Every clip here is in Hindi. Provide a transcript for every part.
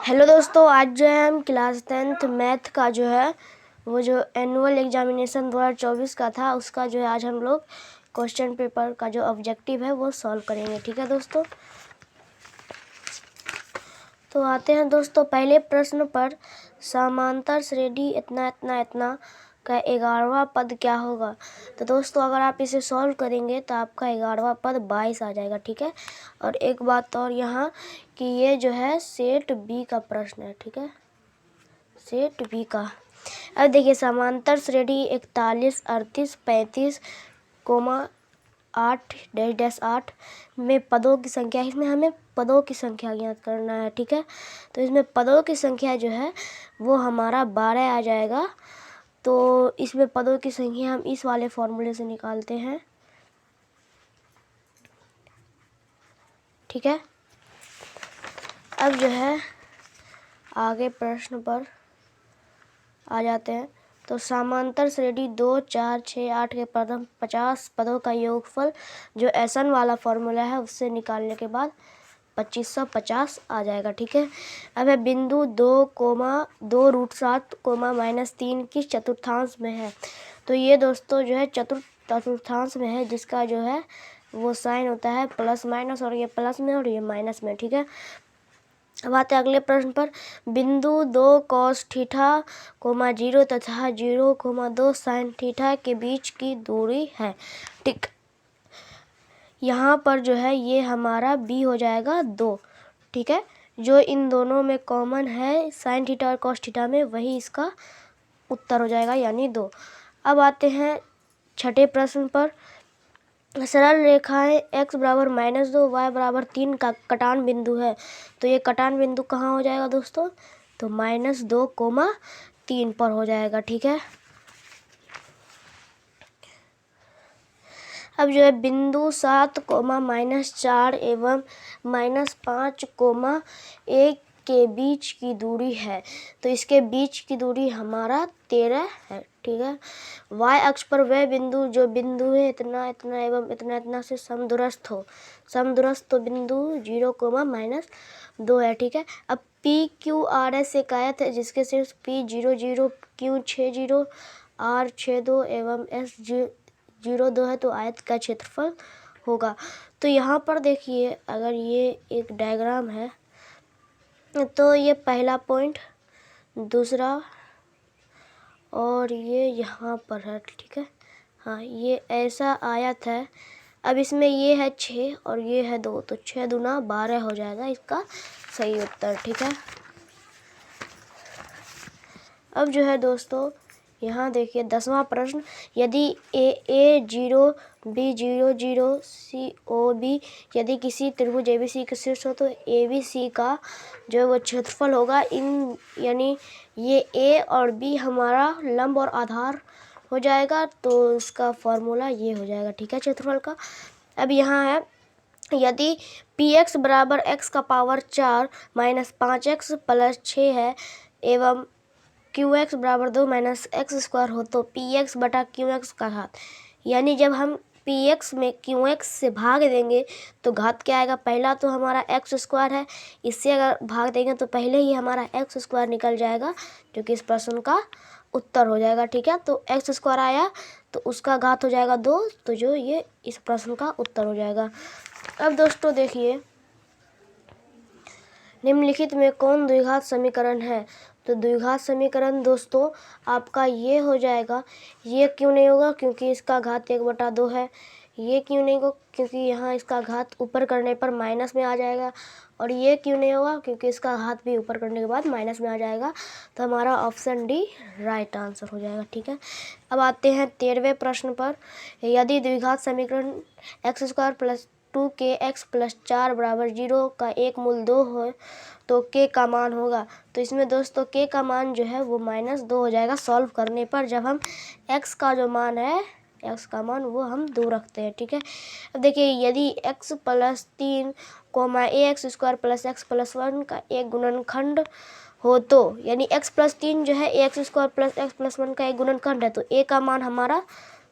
हेलो दोस्तों, आज जो है हम क्लास 10th मैथ का जो है वो जो एनुअल एग्जामिनेशन 2024 का था उसका जो है आज हम लोग क्वेश्चन पेपर का जो ऑब्जेक्टिव है वो सॉल्व करेंगे। ठीक है दोस्तों, तो आते हैं दोस्तों पहले प्रश्न पर। समांतर श्रेणी इतना इतना इतना का 11वां पद क्या होगा। तो दोस्तों अगर आप इसे सॉल्व करेंगे तो आपका 11वां पद 22 आ जाएगा। ठीक है, और एक बात और यहाँ कि ये जो है सेट बी का प्रश्न है। ठीक है, सेट बी का। अब देखिए समांतर श्रेणी 41 38 35 कोमा 8 डैश डैश 8 में पदों की संख्या, इसमें हमें पदों की संख्या ज्ञात करना है। ठीक है, तो इसमें पदों की संख्या जो है वो हमारा 12 आ जाएगा। तो इसमें पदों की संख्या हम इस वाले फॉर्मूले से निकालते हैं। ठीक है, अब जो है आगे प्रश्न पर आ जाते हैं। तो समांतर श्रेणी 2 4 6 8 के प्रथम 50 पदों का योगफल जो एसन वाला फॉर्मूला है उससे निकालने के बाद 2550 आ जाएगा। ठीक है, अब है बिंदु 2,2√7, -3 किस चतुर्थांश में है। तो ये दोस्तों जो है चतुर्थांश में है, जिसका जो है वो साइन होता है प्लस माइनस, और ये प्लस में और ये माइनस में। ठीक है, अब आते हैं अगले प्रश्न पर। बिंदु 2 cos थीटा, 0 तथा 0, 2 sin थीटा के बीच की दूरी है। ठीक, यहाँ पर जो है ये हमारा बी हो जाएगा 2। ठीक है, जो इन दोनों में कॉमन है साइन थीटा और कॉस थीटा में, वही इसका उत्तर हो जाएगा यानी 2। अब आते हैं छठे प्रश्न पर। सरल रेखाएं x बराबर -2 y बराबर 3 का कटान बिंदु है। तो ये कटान बिंदु कहाँ हो जाएगा दोस्तों, तो -2, 3 पर हो जाएगा। ठीक है, अब जो है बिंदु 7, -4 एवं -5, 1 के बीच की दूरी है। तो इसके बीच की दूरी हमारा 13 है। ठीक है, y अक्ष पर वह बिंदु जो बिंदु है इतना इतना एवं इतना इतना से समदूरस्थ हो। समदूरस्थ तो बिंदु 0, -2 है। ठीक है, अब PQRS एक आयत है जिसके शीर्ष P00, Q 60, R 62 एवं S 02 है, तो आयत का क्षेत्रफल होगा। तो यहाँ पर देखिए अगर ये एक डायग्राम है तो ये पहला पॉइंट, दूसरा, और ये यहाँ पर है। ठीक है, हाँ ये ऐसा आयत है। अब इसमें ये है 6 और ये है 2, तो 6 दूना 12 हो जाएगा इसका सही उत्तर। ठीक है, अब जो है दोस्तों यहाँ देखिए 10वां प्रश्न। यदि A 0 B 0 0 C O B यदि किसी त्रिभुज ABC का शीर्ष हो तो ABC का जो है वो क्षेत्रफल होगा। इन यानी ये A और B हमारा लंब और आधार हो जाएगा, तो इसका फॉर्मूला ये हो जाएगा। ठीक है, क्षेत्रफल का। अब यहाँ है यदि Px बराबर x का पावर 4 -5x + 6 है एवं Qx बराबर 2 - x² हो तो Px बटा Qx का घात, यानी जब हम Px में Qx से भाग देंगे तो घात क्या आएगा। पहला तो हमारा x² है, इससे अगर भाग देंगे तो पहले ही हमारा x² निकल जाएगा, जो कि इस प्रश्न का उत्तर हो जाएगा। ठीक है, तो x² आया तो उसका घात हो जाएगा 2, तो जो ये इस प्रश्न का उत्तर हो जाएगा। अब दोस्तों देखिए निम्नलिखित में कौन द्विघात समीकरण है। तो द्विघात समीकरण दोस्तों आपका ये हो जाएगा। ये क्यों नहीं होगा, क्योंकि इसका घात 1/2 है। ये क्यों नहीं होगा, क्योंकि यहाँ इसका घात ऊपर करने पर माइनस में आ जाएगा। और ये क्यों नहीं होगा, क्योंकि इसका घात भी ऊपर करने के बाद माइनस में आ जाएगा। तो हमारा ऑप्शन डी राइट आंसर हो जाएगा। ठीक है, अब आते हैं 13वें प्रश्न पर। यदि द्विघात समीकरण x² + 2kx + 4 = 0 का एक मूल 2 हो तो k का मान होगा। तो इसमें दोस्तों k का मान जो है वो -2 हो जाएगा सॉल्व करने पर, जब हम x का जो मान है x का मान वो हम 2 रखते हैं। ठीक है, अब देखिए यदि x + 3, ax² + x + 1 का एक गुणनखंड हो तो, यानी x + 3 जो है ax² + x + 1 का एक गुणनखंड है, तो a का मान हमारा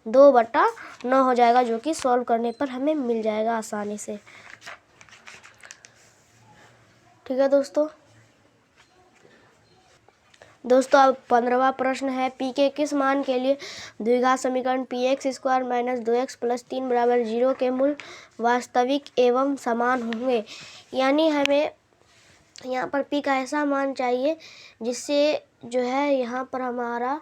2/9 हो जाएगा, जो कि सॉल्व करने पर हमें मिल जाएगा आसानी से। ठीक है दोस्तों, दोस्तों अब 15वां प्रश्न है, पी के किस मान के लिए द्विघात समीकरण p x square minus 2x plus 3 बराबर 0 के मूल वास्तविक एवं समान होंगे। यानी हमें यहाँ पर पी का ऐसा मान चाहिए जिससे जो है यहाँ पर हमारा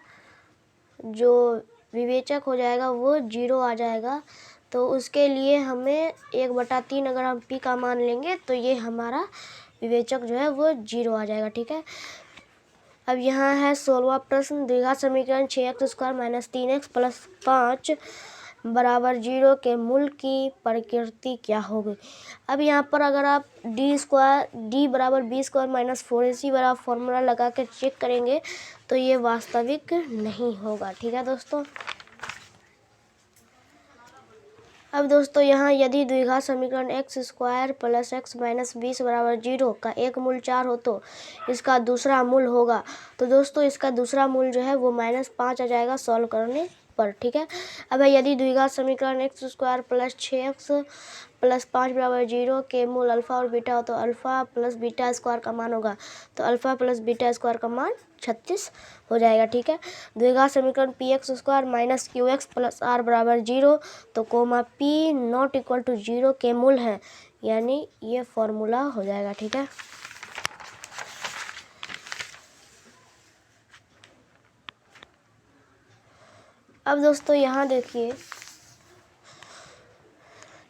जो विवेचक हो जाएगा वो 0 आ जाएगा। तो उसके लिए हमें 1/3 अगर हम पी का मान लेंगे तो ये हमारा विवेचक जो है वो 0 आ जाएगा। ठीक है, अब यहाँ है 16वां प्रश्न, द्विघात समीकरण 6x square minus 3x plus 5 बराबर 0 के मूल की प्रकृति क्या होगी। अब यहाँ पर अगर आप d बराबर b स्क्वायर माइनस 4ac बराबर फॉर्मूला लगा के चेक करेंगे तो ये वास्तविक नहीं होगा। ठीक है दोस्तों, अब दोस्तों यहाँ यदि द्विघात समीकरण x square plus x minus 20 बराबर 0 का एक मूल 4 हो तो इसका दूसरा मूल होगा। तो दोस्तों इसका दूसरा मूल जो है वो -5 आ जाएगा सॉल्व करने पर। ठीक है, अब यदि द्विघात समीकरण x square plus 6x plus 5 बराबर 0 के मूल अल्फ़ा और बीटा हो तो अल्फ़ा प्लस बीटा स्क्वायर का मान होगा। तो अल्फ़ा प्लस बीटा स्क्वायर का मान 36 हो जाएगा। ठीक है, द्विघात समीकरण p x square minus q x plus r बराबर 0 तो comma p not equal to 0 के मूल हैं, यानी ये फॉर्मूला हो जाएगा। ठीक है, अब दोस्तों यहाँ देखिए,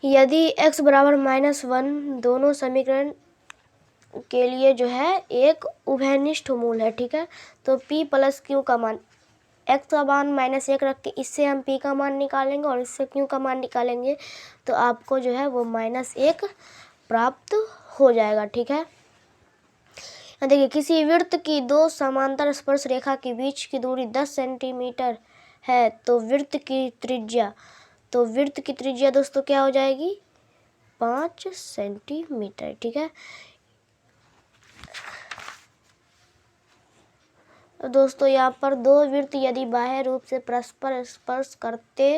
यदि x बराबर -1 दोनों समीकरण के लिए जो है एक उभयनिष्ठ मूल है। ठीक है, तो p प्लस q का मान x का मान -1 रख के इससे हम p का मान निकालेंगे और इससे q का मान निकालेंगे तो आपको जो है वो -1 प्राप्त हो जाएगा। ठीक है, देखिए किसी वृत्त की दो समांतर स्पर्श रेखा के बीच की दूरी 10 सेंटीमीटर है तो वृत्त की त्रिज्या दोस्तों क्या हो जाएगी 5 सेंटीमीटर। ठीक है, दोस्तों यहाँ पर दो वृत्त यदि बाह्य रूप से परस्पर स्पर्श करते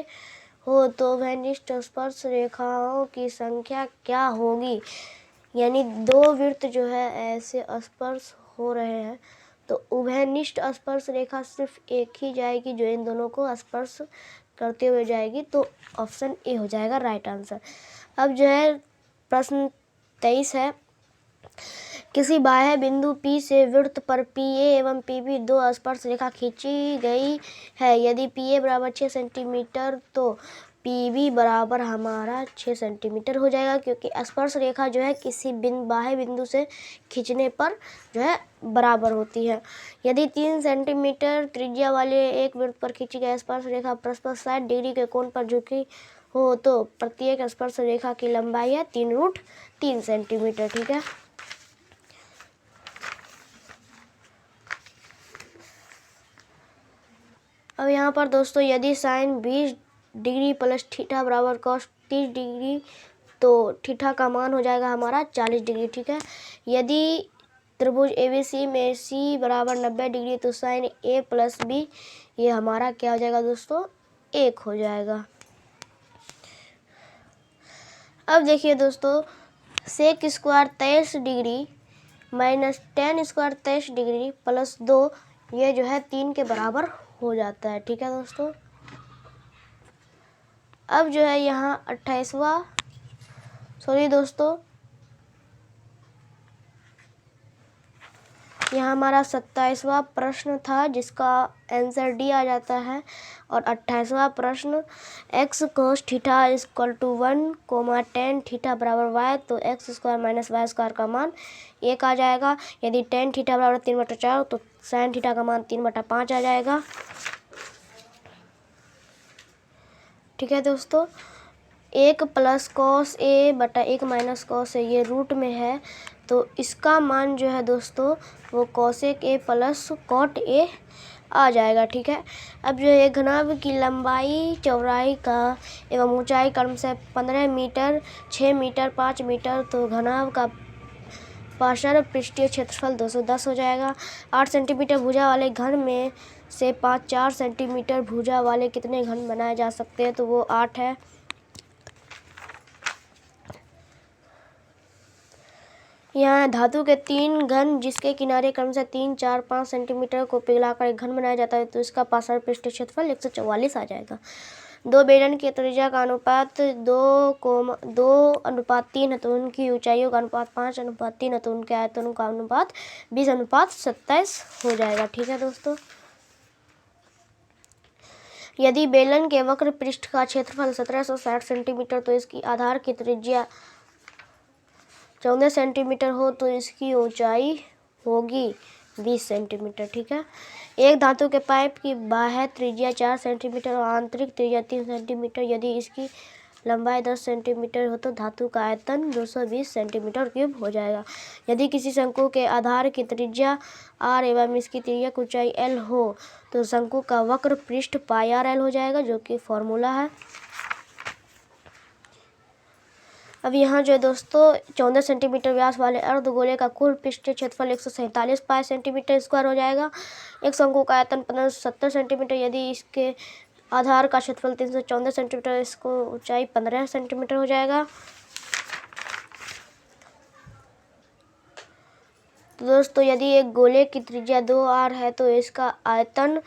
हो तो उभयनिष्ठ स्पर्श रेखाओं की संख्या क्या होगी। यानी दो वृत्त जो है ऐसे स्पर्श हो रहे हैं तो उभयनिष्ठ स्पर्श रेखा सिर्फ एक ही जाएगी जो इन दोनों को स्पर्श करते हुए जाएगी, तो ऑप्शन ए हो जाएगा राइट आंसर। अब जो है प्रश्न 23 है, किसी बाह्य बिंदु P से वृत्त पर PA एवं PB दो स्पर्श रेखा खींची गई है। यदि PA बराबर 6 सेंटीमीटर तो PB बराबर हमारा 6 सेंटीमीटर हो जाएगा, क्योंकि स्पर्श रेखा जो है किसी बाह्य बिंदु से खींचने पर जो है बराबर होती है। यदि 3 सेंटीमीटर त्रिज्या वाले एक वृत्त पर खींची गई स्पर्श रेखा परस्पर 60 डिग्री के कोण पर झुकी हो तो प्रत्येक स्पर्श रेखा की लंबाई है 3√3 सेंटीमीटर। ठीक है, अब यहाँ पर दोस्तों यदि साइन 20 डिग्री प्लस थीटा बराबर कॉस 30 डिग्री तो थीटा का मान हो जाएगा हमारा 40 डिग्री। ठीक है, यदि त्रिभुज ABC में C बराबर 90 डिग्री तो साइन A प्लस B ये हमारा क्या हो जाएगा दोस्तों 1 हो जाएगा। अब देखिए दोस्तों, sec square 23 degree minus tan square 23 degree plus 2 ये जो है 3 के बराबर हो जाता है। ठीक है दोस्तों, अब जो है यहाँ 28वां यहाँ हमारा 27वां प्रश्न था जिसका आंसर डी आ जाता है, और 28वां प्रश्न x cos theta equal to 1, tan theta बराबर y तो x square minus y square का मान 1 आ जाएगा। यदि tan थीटा बराबर 3/4 तो sin थीटा का मान 3/5 आ जाएगा। ठीक है दोस्तों, 1 प्लस कॉस ए बटा 1 माइनस कॉस ए ये रूट में है तो इसका मान जो है दोस्तों वो cosec a plus cot a आ जाएगा। ठीक है, अब जो है घनाभ की लंबाई चौड़ाई का एवं ऊंचाई क्रमशः 15 मीटर 6 मीटर 5 मीटर तो घनाभ का पार्श्व पृष्ठीय क्षेत्रफल 210 हो जाएगा। 8 सेंटीमीटर भुजा वाले घन में से 4 सेंटीमीटर भुजा वाले कितने घन बनाए जा सकते हैं, तो वो 8 है। यहाँ धातु के 3 घन जिसके किनारे क्रमशः 3, 4, 5 सेंटीमीटर को पिघलाकर एक घन बनाया जाता है, तो इसका पाषाण पृष्ठीय क्षेत्रफल 144 आ जाएगा। दो बेलन की त्रिज्या का अनुपात 2:3 है, तो उनकी ऊंचाइयों का अनुपात 5:3 है, तो उनके आयतनों का अनुपात 20:27 हो जाएगा। ठीक है दोस्तों, यदि बेलन के वक्र पृष्ठ का क्षेत्रफल 1760 सेंटीमीटर तो इसकी आधार की त्रिज्या 14 सेंटीमीटर हो, तो इसकी ऊंचाई होगी 20 सेंटीमीटर। ठीक है, एक धातु के पाइप की बाह्य त्रिज्या 4 सेंटीमीटर और आंतरिक त्रिज्या 3 सेंटीमीटर, यदि इसकी लंबाई 10 सेंटीमीटर हो तो धातु का आयतन 220 सेंटीमीटर क्यूब हो जाएगा। यदि किसी शंकु के आधार की त्रिज्या r एवं इसकी त्रिज्या की ऊंचाई l हो तो शंकु का वक्र पृष्ठ पाई r l हो जाएगा, जो कि फॉर्मूला है। अब यहाँ जो है दोस्तों 14 सेंटीमीटर व्यास वाले अर्धगोले का कुल पृष्ठीय क्षेत्रफल 147 पाई सेंटीमीटर स्क्वायर हो जाएगा। एक शंकु का आयतन 70 सेंटीमीटर, यदि इसके आधार का क्षेत्रफल 314 सेंटीमीटर, इसको ऊंचाई 15 सेंटीमीटर हो जाएगा। तो दोस्तों यदि एक गोले की त्रिज्या 2r है तो इसका आयतन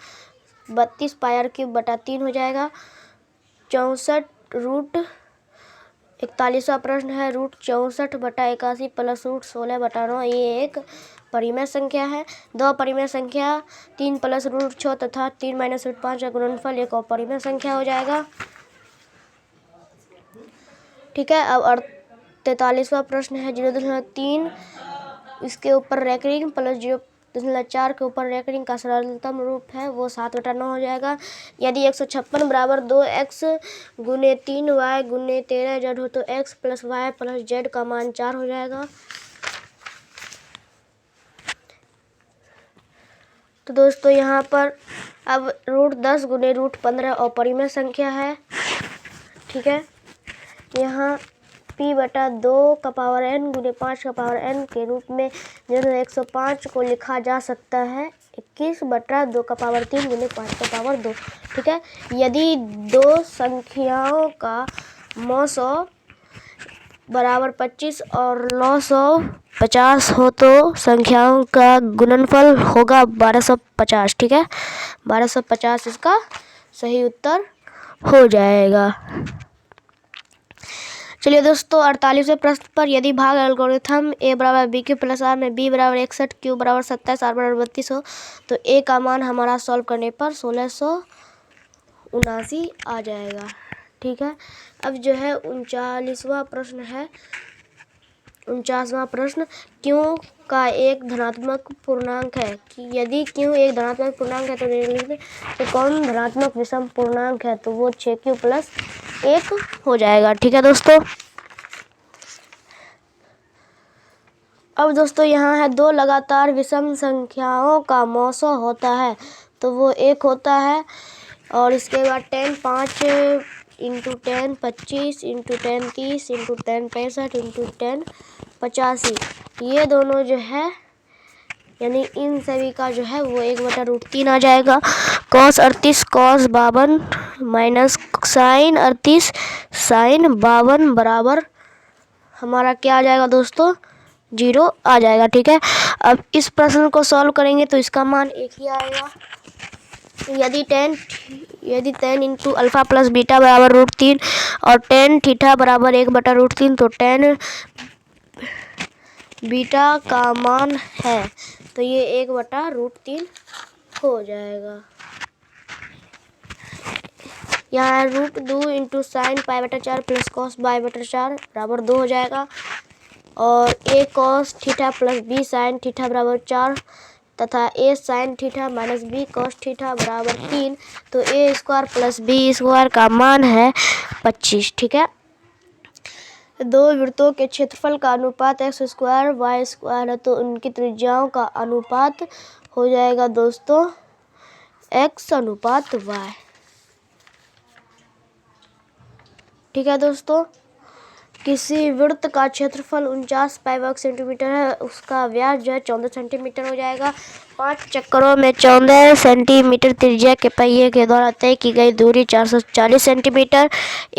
32 पाई r³ हो जाएगा। 41वां प्रश्न है, √64/81 प्लस √16/9 ये एक परिमेय संख्या है। दो अपरिमेय संख्या 3 प्लस √6 तथा 3 माइनस √5 का गुणनफल एक अपरिमेय संख्या हो जाएगा। ठीक है, अब 43वां प्रश्न है, 0.3 इसके ऊपर रैंकिंग प्लस 0.4 के ऊपर रैंकिंग का सरलतम रूप है वो 7/9 हो जाएगा। यदि 156 बराबर 2x गुने 3y गुने 13z हो तो x plus y plus z का मान 4 हो जाएगा। तो दोस्तों यहाँ पर अब √10 गुने √15 अपरिमेय संख्या है। ठीक है, यहाँ p/2 का पावर n गुने 5 का पावर n के रूप में 105 को लिखा जा सकता है 21/2 का पावर 3 गुने 5 का पावर 2। ठीक है, यदि दो संख्याओं का मौसो बराबर 25 और 950 हो तो संख्याओं का गुणनफल होगा 1250। ठीक है, 1250 इसका सही उत्तर हो जाएगा। चलिए दोस्तों 48वें प्रश्न पर, यदि भाग एल्गोरिथम a बराबर b³ प्लस r में b बराबर 61, q बराबर 27, r बराबर 32 हो तो a का मान हमारा सॉल्व करने पर 1679 आ जाएगा। ठीक है, अब जो है 39वां प्रश्न है, 49वां प्रश्न, क्यों का एक धनात्मक पूर्णांक है कि यदि क्यों एक धनात्मक पूर्णांक है तो कौन धनात्मक विषम पूर्णांक है, तो वो 6q प्लस 1 हो जाएगा। ठीक है दोस्तों, अब दोस्तों यहाँ है दो लगातार विषम संख्याओं का मौसो होता है तो वो 1 होता है, और इसके बाद 10 5 इंटू 10 25 इंटू 10 30 इंटू 10 65 इंटू 10 85, ये दोनों जो है यानी इन सभी का जो है वो 1/√3 आ जाएगा। cos 38 cos 52 minus sin 38 sin 52 बराबर हमारा क्या आ जाएगा दोस्तों, 0 आ जाएगा। ठीक है, अब इस प्रश्न को सॉल्व करेंगे तो इसका मान 1 ही आएगा। यदि 10 इंटू अल्फ़ा प्लस बीटा बराबर √3 और 10 थीटा बराबर 1/√3 तो 10 बीटा का मान है तो ये 1/√3 हो जाएगा। यहाँ √2 इंटू साइन π/4 प्लस कॉस π/4 बराबर 2 हो जाएगा, और a cos theta plus b sine theta बराबर 4 तथा a sine theta minus b cos theta बराबर 3, तो a² प्लस b² का मान है 25। ठीक है, दो वृत्तों के क्षेत्रफल का अनुपात x² y² है तो उनकी त्रिज्याओं का अनुपात हो जाएगा दोस्तों x/y। ठीक है दोस्तों, किसी वृत्त का क्षेत्रफल 49 पाई वर्ग सेंटीमीटर है, उसका व्यास जो है 14 सेंटीमीटर हो जाएगा। 5 चक्करों में 14 सेंटीमीटर त्रिज्या के पहिए के द्वारा तय की गई दूरी 440 सेंटीमीटर।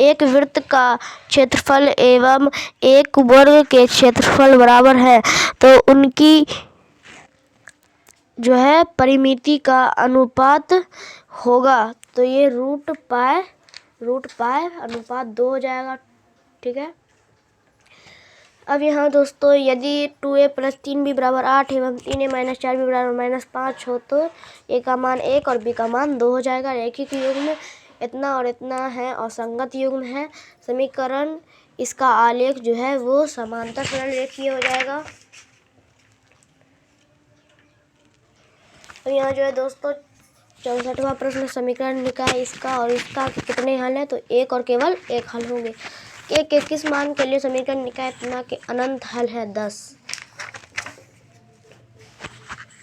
एक वृत्त का क्षेत्रफल एवं एक वर्ग के क्षेत्रफल बराबर है, तो उनकी जो है परिमिति का अनुपात होगा। तो ये रूट पाई अनुपात 2 हो जाएगा। ठीक है। अब यहाँ दोस्तों यदि 2a + 3b = 8 एवं 3a - 4b = -5 हो तो a का मान 1 और b का मान 2 हो जाएगा। रैखिक युग्म इतना और इतना है और संगत युग्म है। समीकरण इसका आलेख जो है वो समांतर सरल रेखीय हो जाएगा। तो यहाँ जो है दोस्तों 64वां प्रश्न समीकरण निकाय इसका और इसका कितने हल है, तो एक और केवल एक हल होंगे। एक किस मान के लिए समीकरण निकाय इतना के अनंत हल है 10।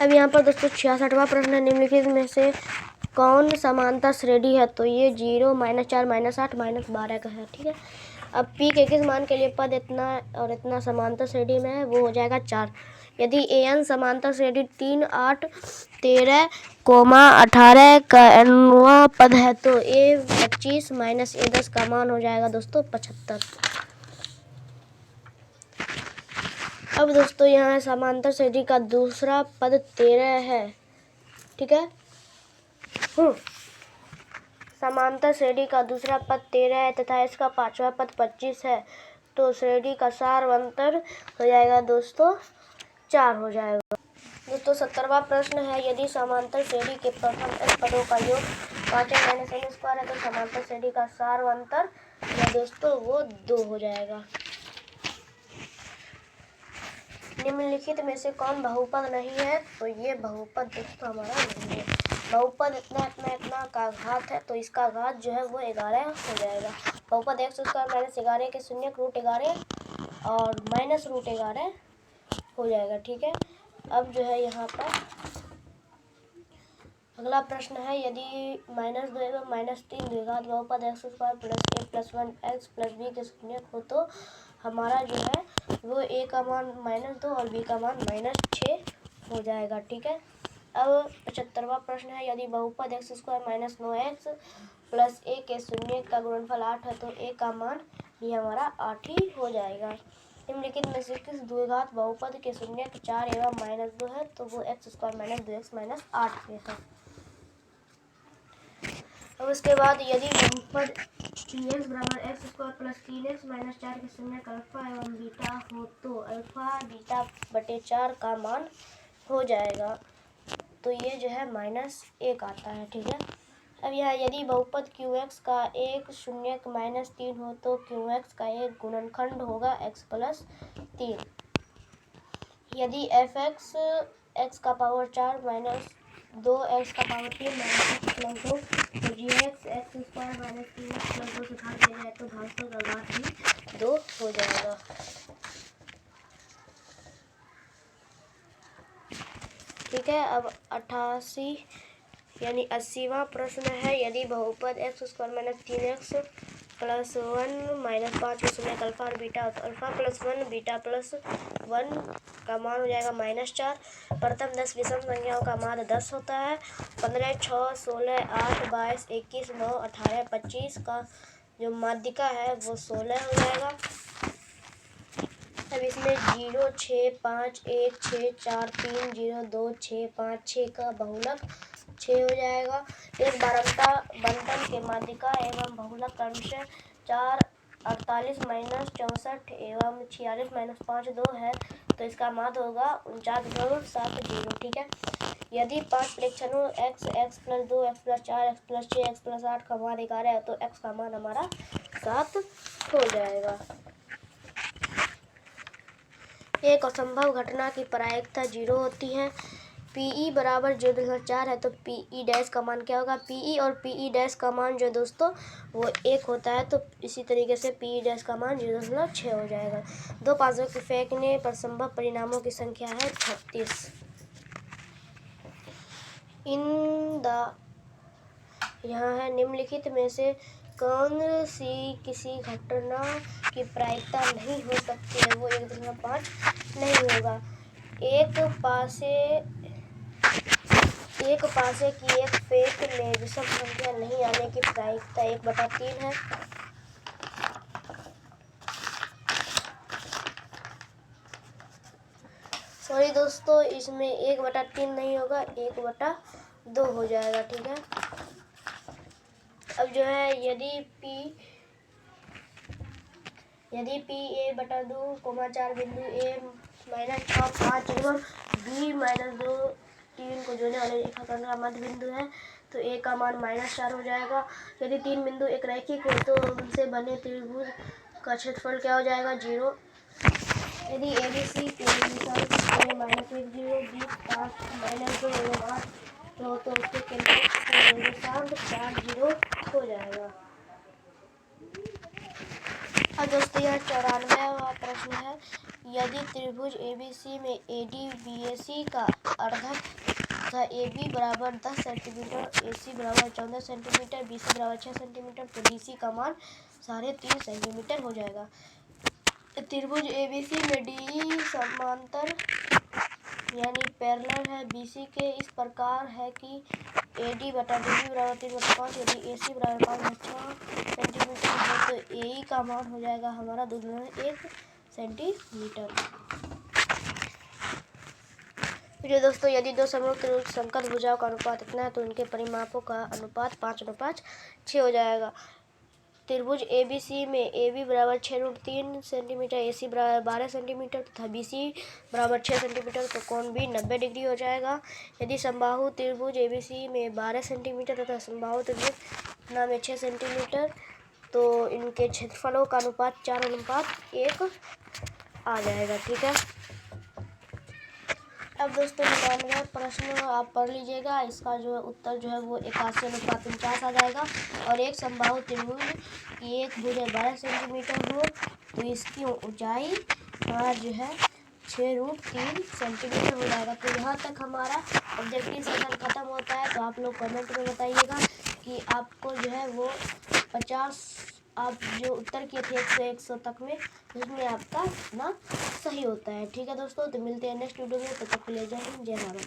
अब यहाँ पर दोस्तों 66वां प्रश्न निम्नलिखित में से कौन समांतर श्रेणी है, तो ये 0 -4 -8 -12 का है। ठीक है। अब p के किस मान के लिए पद इतना और इतना समांतर श्रेणी में है, वो हो जाएगा 4। यदि an समांतर श्रेणी 3, 8, 13, 18 का nवां पद है तो a 25 - a 10 का मान हो जाएगा दोस्तों 75। अब दोस्तों यहाँ समांतर श्रेणी का दूसरा पद 13 है। ठीक है। समांतर श्रेणी का दूसरा पद 13 है तथा इसका पांचवा पद 25 है, तो श्रेणी का सारवंतर हो जाएगा दोस्तों 4 हो जाएगा। दोस्तों 70वां प्रश्न है यदि समांतर श्रेणी के प्रथम n पदों का योग 5n - n² है तो समांतर श्रेणी का सारवंतर या दोस्तों वो 2 हो जाएगा। निम्नलिखित में से कौन बहुपद नहीं है, तो ये बहुपद दोस्तों हमारा नहीं है। बहुपद इतना इतना इतना का घात है तो इसका घात जो है वो 11 हो जाएगा। बहुपद x² - 11 के शून्य √11 और -√11 हो जाएगा। ठीक है। अब जो है यहाँ पर अगला प्रश्न है यदि -2 एवं -3 द्विघात बहुपद x² + a + 1x + b के शून्य हो तो हमारा जो है वो a का मान -2 और b का मान -6 हो जाएगा। ठीक है। अब 75वां प्रश्न है यदि बहुपद x² - 9x + a के शून्य का गुणनफल 8 है तो a का मान भी हमारा 8 ही हो जाएगा। निम्नलिखित में से किस द्विघात बहुपद के शून्य 4 एवं -2 है, तो वो x² - 2x - 8 के है। अब उसके बाद यदि बहुपद 3x = x² + 3x - 4 के शून्य का अल्फा एवं बीटा हो तो अल्फा बीटा बटे 4 का मान हो जाएगा। तो ये जो है -1 आता है। ठीक है। अब यहाँ यदि बहुपद qx का एक शून्य -3 हो तो qx का एक गुणनखंड होगा x + 3। यदि fx x का पावर 4 - 2x का पावर 3 - x + 2 तो gx x² - 3x + 2 से घात किया जाए तो भागफल का घात भी 2 हो जाएगा। ठीक है। अब 80वां प्रश्न है यदि बहुपद x² - 3x + 1 - 5 के शून्य का अल्फा और बीटा हो तो अल्फा + 1 बीटा + 1 का मान हो जाएगा -4। प्रथम 10 विषम संख्याओं का माध्य 10 होता है। 15, 6, 16, 8, 22, 21, 9, 18, 25 का जो माध्यिका है वो 16 हो जाएगा। अब इसमें 0, 6, 5, 1, 6, 4, 3, 0, 2, 6, 5, 6 का बहुलक 6 हो जाएगा। एक बारमता बंटन के माध्यिका एवं बहुलक क्रमशः 4, 48 - 64 एवं 46 - 5 2 है तो इसका माध्य होगा 49.70। ठीक है। यदि 5 प्रेक्षणों x + 2 x + 4 x + 6 x + 8 का मान 11 है तो x का मान हमारा 7 हो जाएगा। एक असंभव घटना की प्रायिकता 0 होती है। PE = 0.4 है तो PE' का मान क्या होगा, PE और PE' का मान जो दोस्तों वो 1 होता है तो इसी तरीके से PE' का मान 0.6 हो जाएगा। 2 पासों के फेंकने पर संभव परिणामों की संख्या है 36। यहाँ है निम्नलिखित में से कौन सी किसी घटना की प्रायिकता नहीं हो सकती है, वो 1.5 नहीं होगा। एक पासे की एक फेंक में विषम संख्या नहीं आने की प्रायिकता 1/3 है। सॉरी दोस्तों, इसमें 1/3 नहीं होगा, 1/2 हो जाएगा। ठीक है, अब जो है यदि P a/2, 4 बिंदु a -6, 5 एवं b -2, 3 को जोड़ने वाले रेखाखंड का मध्य बिंदु है, तो a का मान -4 हो जाएगा। यदि 3 बिंदु एक रैखिक हो तो उनसे बने त्रिभुज का क्षेत्रफल क्या हो जाएगा? 0। यदि ABC के अनुसार a -1, 0, b 5, -2 एवं 8 हो तो उसके केंद्र के निर्देशांक 4, 0 हो जाएगा। अब दोस्तों यह 94वां प्रश्न है। यदि त्रिभुज ABC में AD BAC का अर्धक तथा AB बराबर 10 सेंटीमीटर, AC बराबर 14 सेंटीमीटर, BC बराबर 6 सेंटीमीटर, तो DC का मान 3.5 सेंटीमीटर हो जाएगा। त्रिभुज ABC में DE समांतर यानी पैरेलल है BC के, इस प्रकार है कि AD बटा DB बराबर 3/5। यदि AC बराबर 5/6 सेंटीमीटर है तो AE का मान हो जाएगा हमारा 2 सेंटीमीटर। फिर दोस्तों यदि दो समरूप त्रिभुज समकल भुजाओं का अनुपात इतना है तो उनके परिमापों का अनुपात 5:6 हो जाएगा। त्रिभुज ABC में AB बराबर 6√3 सेंटीमीटर, AC बराबर 12 सेंटीमीटर तथा BC बराबर 6 सेंटीमीटर, तो कोण भी 90 डिग्री हो जाएगा। यदि समबाहु त्रिभुज ABC में 12 सेंटीमीटर तथा समबाहु त्रिभुज में 6 सेंटीमीटर, तो इनके क्षेत्रफलों का अनुपात 4:1 आ जाएगा। ठीक है, अब दोस्तों 99वां प्रश्न आप पढ़ लीजिएगा। इसका जो उत्तर जो है वो 81:49 आ जाएगा। और एक समबाहु त्रिभुज की एक भुजा 12 सेंटीमीटर हो तो इसकी ऊंचाई जो है 6√3 सेंटीमीटर हो जाएगा। तो यहाँ तक हमारा ऑब्जेक्टिव सेशन खत्म होता है। तो आप लोग कमेंट में बताइएगा कि आपको जो है वो 50 आप जो उत्तर किए थे 100 तक में, उसमें आपका ना सही होता है। ठीक है दोस्तों, तो मिलते हैं नेक्स्ट वीडियो में। तब तक के लिए जय हिंद, जय भारत।